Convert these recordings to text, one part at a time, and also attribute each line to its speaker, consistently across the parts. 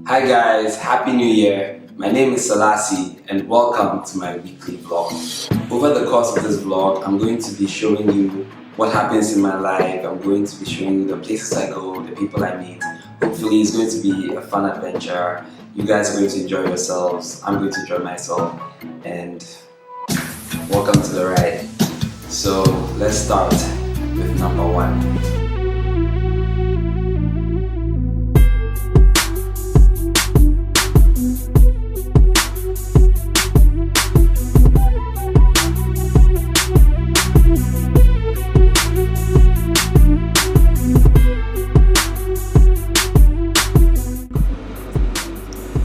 Speaker 1: Hi guys, Happy New Year. My name is Salasi and welcome to my weekly vlog. Over the course of this vlog, I'm going to be showing you what happens in my life. I'm going to be showing you the places I go, the people I meet. Hopefully it's going to be a fun adventure. You guys are going to enjoy yourselves. I'm going to enjoy myself. And welcome to the ride. So let's start with number one.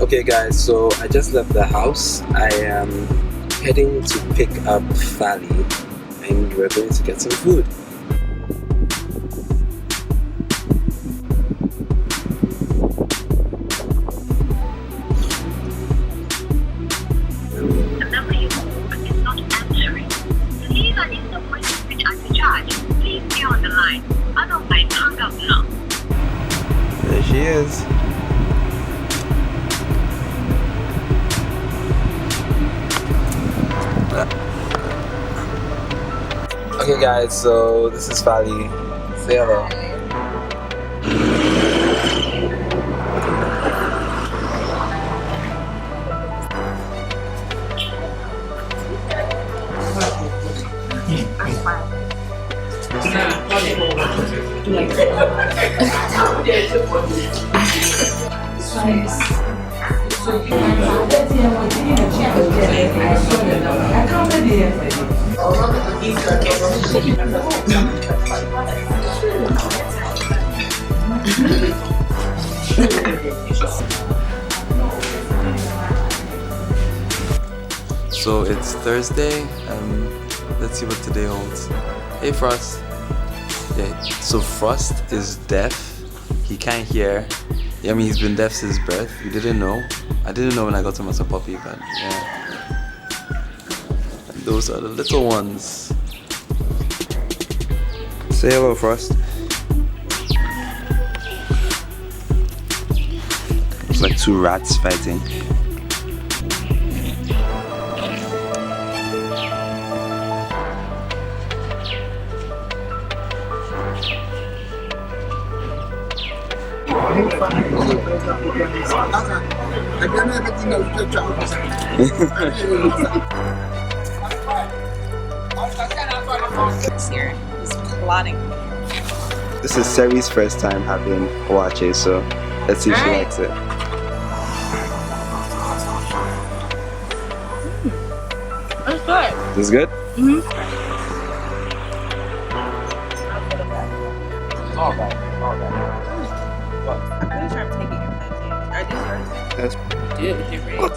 Speaker 1: Okay guys, so I just left the house. I am heading to pick up Fali and we're going to get some food.
Speaker 2: The number you called is not answering. Please unless the voice which I recharge. Please stay on the line. Otherwise, hang up now.
Speaker 1: There she is. Okay guys, so this is Fali. Say hello. So it's Thursday. Let's see what today holds. Hey Frost. Yeah, so Frost is deaf. He can't hear. I mean, he's been deaf since birth. We didn't know. I didn't know when I got him as a puppy, but yeah. And those are the little ones. Say hello, Frost. It's like two rats fighting.
Speaker 3: Here, he's plotting.
Speaker 1: This is Seri's first time having Owache, so let's see if she likes it.
Speaker 3: It's good.
Speaker 1: Is good?
Speaker 3: I'm pretty sure I'm taking your plans. Are these yours?
Speaker 1: That's
Speaker 3: Do it with your brains.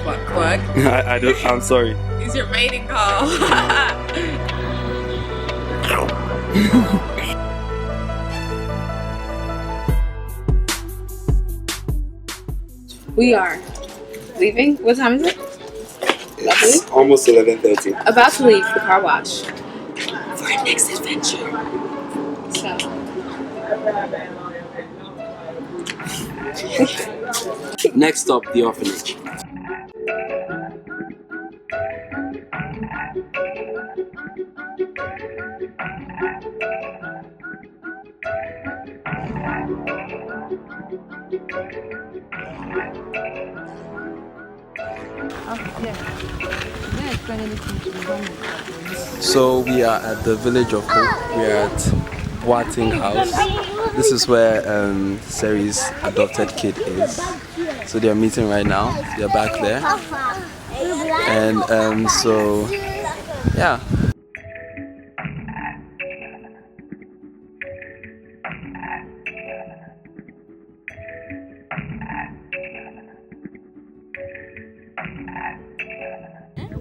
Speaker 3: Cluck, cluck.
Speaker 1: I don't. I'm sorry.
Speaker 3: These are mating call. We are leaving. What time is it?
Speaker 1: It's almost 11:30.
Speaker 3: About to leave the car wash for our next adventure. So.
Speaker 1: Next stop, the orphanage. So we are at the Village of Hope. We are at Boating House. This is where Seri's adopted kid is. So they are meeting right now. They are back there. And so yeah.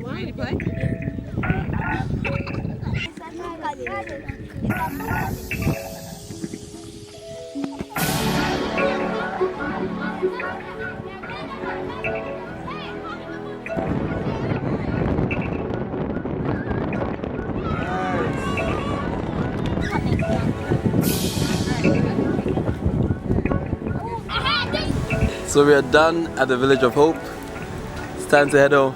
Speaker 3: Ready to play?
Speaker 1: So we are done at the Village of Hope. It's time to head home.